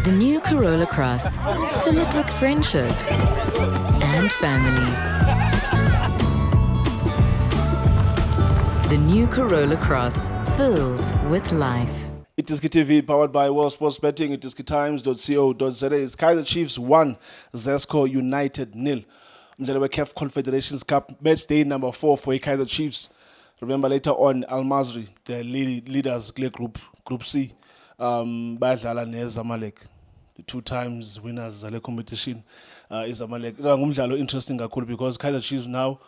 The new Corolla Cross. Fill it with friendship and family. The new Corolla Cross. Filled with life. It is KTV powered by World Sports Betting. It is kitimes.co.za. It's Kaizer Chiefs 1, Zesco United 0. Mjalewe CAF Confederations Cup match day number 4 for Kaizer Chiefs. Remember later on, Al Masry, the leaders, Group C, badlala neZamalek, the 2 times winners of the competition. Zamalek. It's a interesting because Kaizer Chiefs now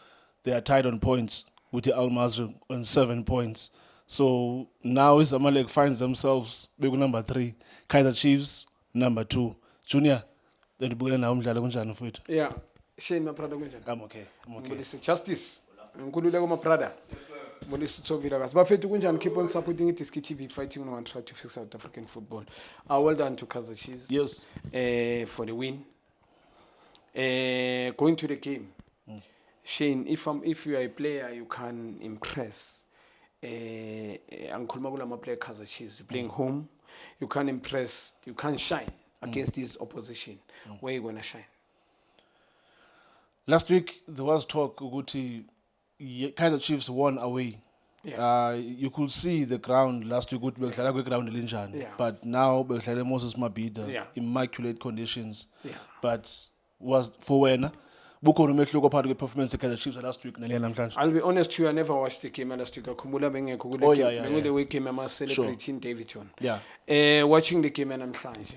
they are tied on points with the Al Masry on 7 points. So now Zamalek finds themselves big number 3, Kaizer Chiefs number 2. Junior, then the now mdlalo. Yeah, Shane Maprada kunjani? I'm okay. Mbulisi Justice. Nkululeko Maprada. Mbulisi Tsovila gas. Bafethu kunjani, keep on supporting it. Iski TV fighting on one try to fix South African football. Well done to Kaizer Chiefs. Yes. For the win. Going to the game. Shane, if you are a player you can impress. Angikhuluma kula player Kaizer Chiefs, playing home, you can impress, you can shine against this opposition. Where you gonna shine? Last week there was talk Uguti Kaizer Chiefs won away. Yeah. You could see the ground last week Bekhlala ground linjani. Yeah. But now Bekhlala Moses Mabhida, Yeah. immaculate conditions. Yeah. But was for when bukhona umehluko phakathi kwe-performance Kaizer Chiefs last week nale namhlanje. I'll be honest with you, I never watched the game last week. Akhumbula bengekho kule Oh, game. yeah. Bengule we game ama celebrating Davidson. Yeah. Watching the game namhlanje.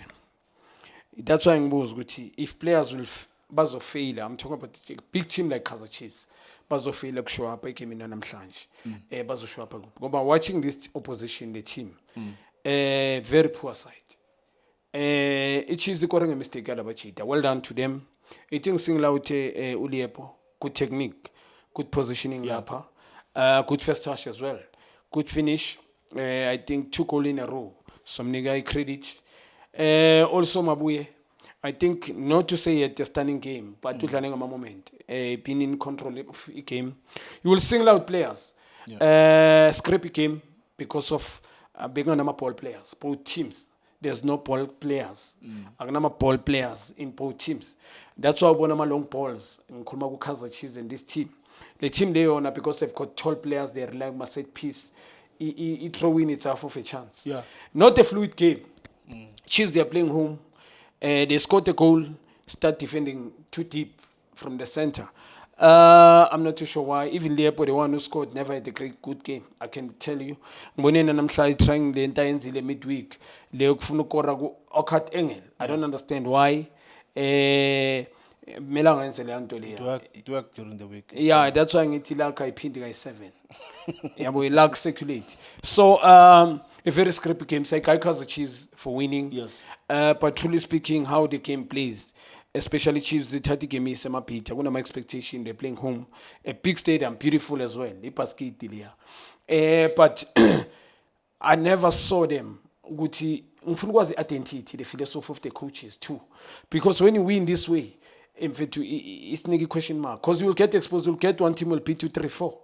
That's why ngibuza ukuthi if players will bazofail, I'm talking about a big team like Kaizer Chiefs, bazofail ukushow up egame namhlanje. Bazoshow up ngoba watching this opposition, the team, very poor side. Chiefs ikore ngemistake yalabachita. Well done to them. I think singla uthi Uliepo, good technique, good positioning lapha, good first touch as well, good finish. I think 2 goals in a row. Some nigga credit. Also Mabuye, I think not to say it's a stunning game, but to learning a moment, being in control of the game. You will single out players. Scrappy game because of big number ball players, both teams. There's no ball players. Agnama ball players in both teams. That's why we want long balls in Kulmagu Kaizer Chiefs and this team. The team they own because they've got tall players, they're like a set piece. It throw in itself of a chance. Yeah. Not a fluid game. Chiefs, they're playing home. They scored a goal, start defending too deep from the center. I'm not too sure why. Even Leopold, the one who scored, never had a good game. I can tell you. Mbonena namhlanje trying the entire enzile midweek. Leo kufuna ukora ku Okat Engel. I don't understand why. Melanga enzele yanto leya. Do work during the week. Yeah, that's why ngithi lakha iphindi kayi7. Yabo ilak circulate. So a very scrappy game. Say Kaizer Chiefs for winning. Yes. But truly speaking, how the game plays, especially Chiefs, the 30 game is my Peter. One of my expectation, they're playing home, a big stadium, beautiful as well. But I never saw them. Guti, was the identity, the philosophy of the coaches too, because when you win this way, in fact, it's a question mark. Because you will get exposed, you'll get one team will beat you 3-4.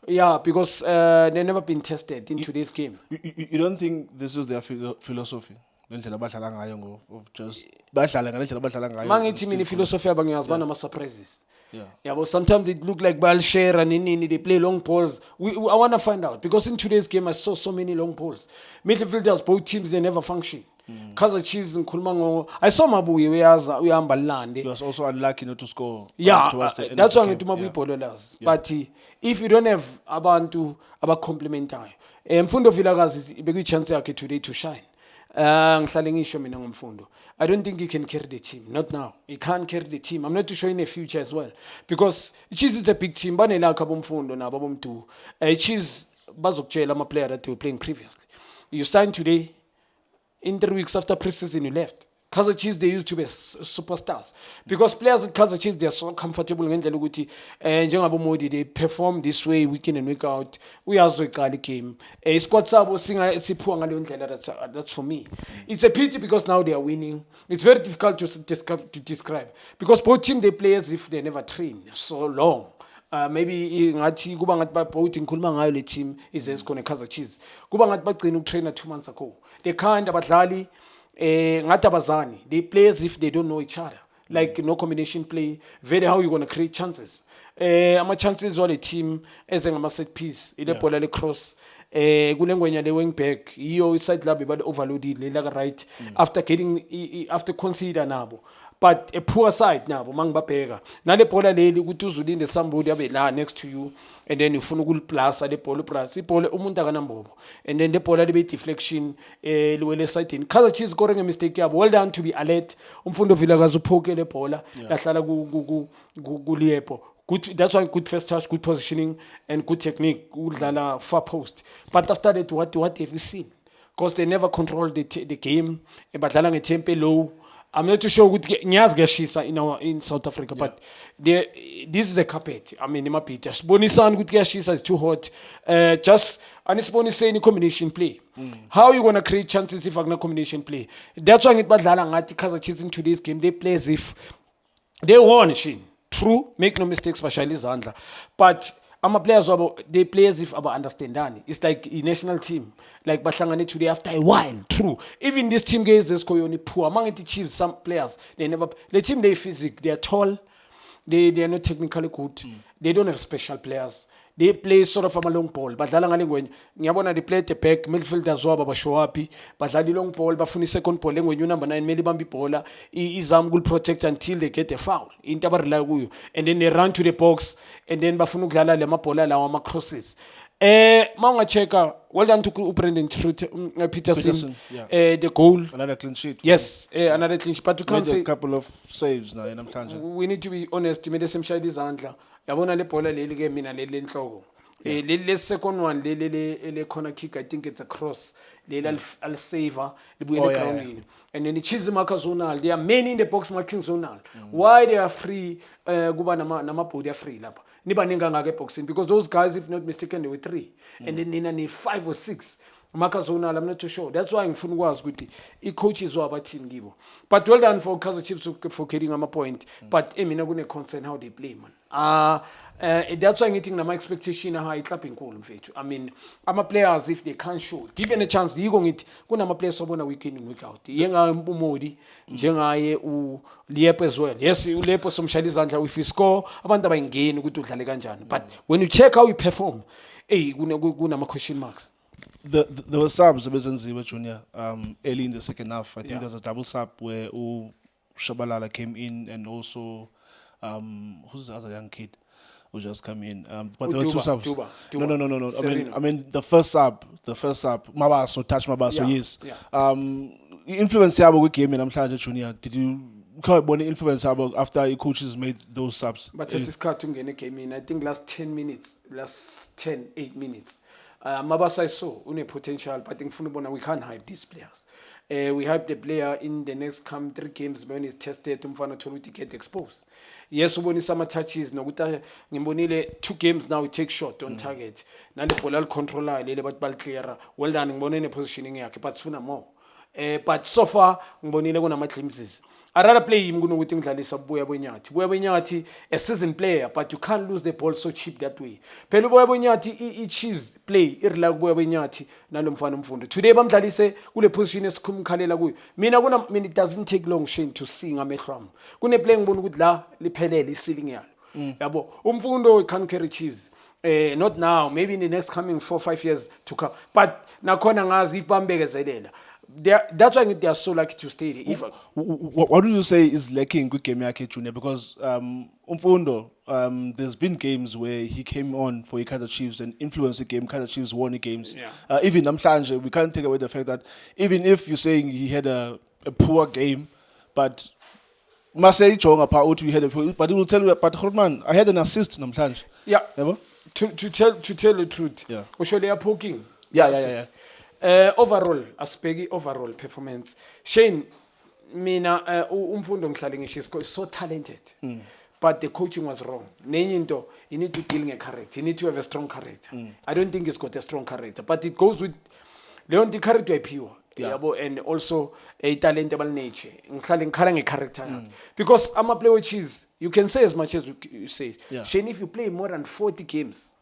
Yeah, because they've never been tested in today's game. You don't think this is their philosophy? Of just badlala ngalendlela badlala ngayo. Mangithi mina philosophy abangiyazibana ama surprises. Yeah. But sometimes it look like ball share and they play long balls. I want to find out because in today's game I saw so many long balls. Midfielders, both teams, they never function. Kaizer Chiefs and Kulmango. I saw Mabuye uyahamba land. He was also unlucky not to score. Yeah, that's why I'm Mabuye Pololas. But if you don't have abantu about complementary, Mfundo Vilakazi big chance yakhe today to shine. I don't think he can carry the team. Not now. He can't carry the team. I'm not too sure in the future as well. Because Chiefs is a big team. Chiefs I'm a player that they were playing previously. You signed today. In 3 weeks after preseason, you left. Kaizer Chiefs, they used to be superstars. Because players at Kaizer Chiefs, they are so comfortable. And they perform this way week in and week out. We also came. Squad that's for me. It's a pity because now they are winning. It's very difficult to describe. Because both teams, they play as if they never trained so long. Maybe ngathi kuba ngathi babhothi ngikhuluma ngayo le team izesco neKaizer Chiefs kuba ngathi bagcina ukutrainer 2 months ago they can't abadlali ngathi abazani, they play as if they don't know each other. Like no combination play, very how you gonna create chances. Ama chances wale team eze ngama set piece, ile bola le cross. Kule ngwenya le wing back, iyo side lab but overloaded le like right after after consider nabo. But a poor side nabo mangibabheka. Nale bola leli ukuthi uzulinde somebody abe la next to you and then ufuna ukul-plus le bola plus ibhola umuntu akanambobo. And then the bola libe deflection liwele side in. Kaizer Chiefs scoring a mistake yabo. Well done to be alert. Umfundo Villa kazuphoke le bola lahlala ku good, that's why good first touch, good positioning, and good technique. Udlala far post. But after that, what have you seen? Because they never controlled the game. Badlala ngetempo low. I'm not too sure what Nyas Gashisa in South Africa, but this is a carpet. I mean, my Peter. Bonisan good Gashisa is too hot. Just and it's Boni saying combination play. How are you gonna create chances if I'm not combination play? That's why it Badlala ngati Kaizer Chiefs in today's game. They play as if they won. True, make no mistakes, Bashali Zandla. But I'm a players they play as if about understanding. It's like a national team. Like Bashangane today after a while. True. Even this team guys is only poor. Among the Chiefs, some players they never the team they physical, they are tall, they are not technically good. They don't have special players. They play sort of a long ball. But ngiyabona they play at the back, midfielders wabo bashowapi, but the long ball, bafuni second ball when you number 9 meli bambi bola, izam will protect until they get a foul. And then they run to the box and then bafunu glala le mabola lawa ma crosses. Manga cheka, well done to Brendan Peterson. The goal. Another clean sheet. Yes, another clean sheet. But you can't say a couple of saves now in Amtanja. We need to be honest. Made the same shade is Antla. Yabona le bola le game mina le nhloko. Le second one le corner kick. I think it's a cross. Le al saver. Le buye ground in. And then the Chiefs marker zonal. They are many in the box marking zonal. Why they are free? Guba nama po they are free lapa. Niba ninga ngake boxing because those guys, if not mistaken, they were 3, and then nina 5 or 6. Makazona, I'm not too sure. That's why I'm was good. He coaches about team give. But well done for Kaizer Chiefs for getting on my point. But I'm not going to concern how they play, man. That's why I'm getting my expectation how it clapping cool. I mean, I'm a players if they can't show. Given a chance, you going it. When I'm a player, so week in week out. Yenga Modi, Jengaye u Liep as well. Yes, you Liep some shadies and if you score, Abanda by gain good to Laleganjan. But when you check how you perform, hey, guna question marks. There were subs Ziva Junior early in the second half. I think there was a double sub where Shabalala came in and also who's the other young kid who just came in? But there were 2 subs. Tuba. No. I mean the first sub, Mabaso, touch Mabaso, yes. Influence Yabo with game in Amtanja Junior. Did you influence Yabo after your coaches made those subs? But it is Katungene came in, I think last 8 minutes. Mabasa I saw potential, but I think we can't hype these players. We hype the player in the next 3 games when he's tested to get exposed. Yes, when some touches, no good. 2 games now we take shot on target. Now the ball controller, but ball clearer. Well done, in positioning but sooner more. But so far, ngibonile kuna glimpses. I rather play him with him Buya a seasoned player, but you can't lose the ball so cheap that way. Pelu Buya Bunyati, Chiefs play irlag Buya Bunyati, Nalumfanum Fundo. Today, Bamtali ule position is Kalela Gui. It doesn't take long Shane to sing a metram. Gune playing one with La Lipele, sitting here. Yabo, Umfundo can carry Chiefs. Not now, maybe in the next coming 4 or 5 years to come. But Nakona Ngazi Bambega Zedela. That's why they are so lucky to stay there. What do you say is lacking with Kemiake Junior? Because Umfundo, there's been games where he came on for Kaizer Chiefs and influenced the game. Kaizer Chiefs won the games. Even Namhlanje, we can't take away the fact that even if you're saying he had a poor game, but Masai Chong about he had a poor, but he will tell you, but Hortman, I had an assist Namhlanje. Yeah. To tell the truth. Yeah. They are poking. Yeah. Overall performance. Shane, mina umfundo ngihlale ngisho is so talented. But the coaching was wrong. Nenyinto, you need to deal a character. You need to have a strong character. I don't think he's got a strong character, but it goes with Leon the character is pure. And also a talentable nature. Ngihlale character. Because I'm a player which is you can say as much as you say. Shane, if you play more than 40 games,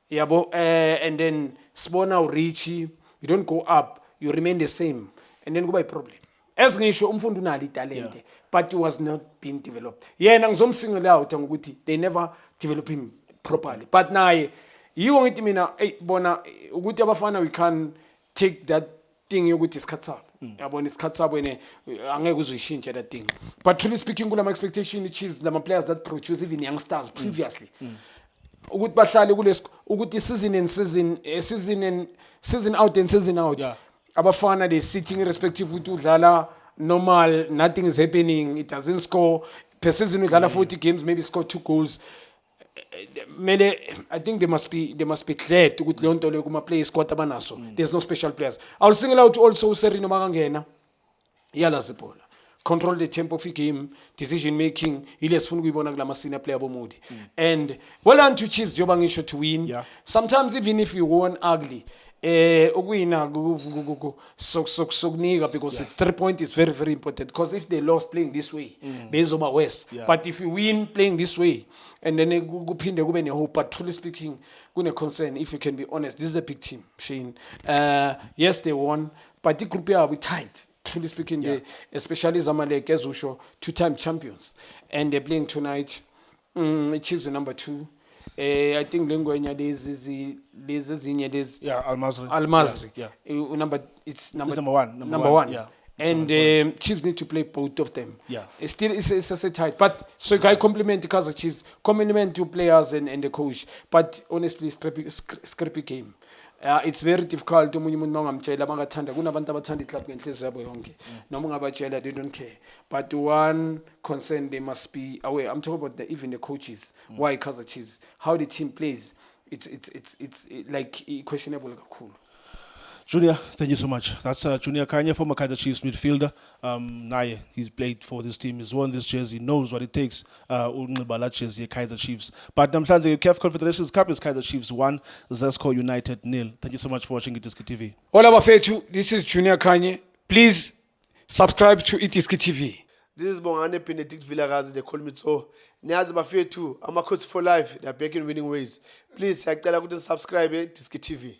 and then spawn out Richie. You don't go up, you remain the same, and then go by problem. as ngisho umfundi unalo italente but he was not being developed yena ngizomsingle out ngokuthi they never develop him properly but naye yiwo ngithi mina bona ukuthi abafana we can take that thing yokuthi isikhathi sabo yabona isikhathi sabo angeke uzoyishintsha that thing but truly speaking kulama expectation iChiefs lama players that produce even youngsters previously ukuthi bahlale kulesiko ukuthi season out and season out abafana they sitting irrespective ukuthi udlala normal nothing is happening it doesn't score per season udlala 40 games maybe score 2 goals I think they must be glad ukuthi leyo nto leyo kuma players squad abanaso there's no special players I'll single out also Serino makangena yala zibola control the tempo of the game decision making ile sifuna ukuyibona kulama senior player bomudi and well done to Chiefs yoba ngisho to win sometimes even if you won ugly ukuwina sokunika because it's 3 point is very very important because if they lost playing this way bezoba worse but if you win playing this way and then kuphinde kube ne hope but truly speaking kune concern if you can be honest this is a big team Shane yes they won but the group yabo tight truly speaking especially Zamalek as usho 2-time champions and they're playing tonight Chiefs are number 2 I think lengwenya lezi ezinye lezi Al-Masri number 1 and Chiefs need to play both of them it's a tight but so I compliment the Kaizer Chiefs compliment to players and the coach but honestly scrappy game it's very difficult umunye umuntu mangamtshela bangathanda kunabantu abathanda iclub ngenhliziyo yabo yonke noma ungabatshela they don't care but one concern they must be aware I'm talking about even the coaches why Kaizer Chiefs how the team plays it's like questionable kakhulu. Junior, thank you so much. That's Junior Khanye, former Kaizer Chiefs midfielder. Naye, he's played for this team. He's worn this jersey. He knows what it takes. Unqibala jersey, Kaizer Chiefs. But namhlanje CAF Confederations Cup is Kaizer Chiefs 1, Zesco United 0. Thank you so much for watching Itiski TV. All abafethu, this is Junior Khanye. Please subscribe to Itiski TV. This is Bongane Benedict Vilakazi, they call me so. Niyazi bafethu, Amakhosi for life. They are back in winning ways. Please, siyacela ukuthi subscribe Itiski TV.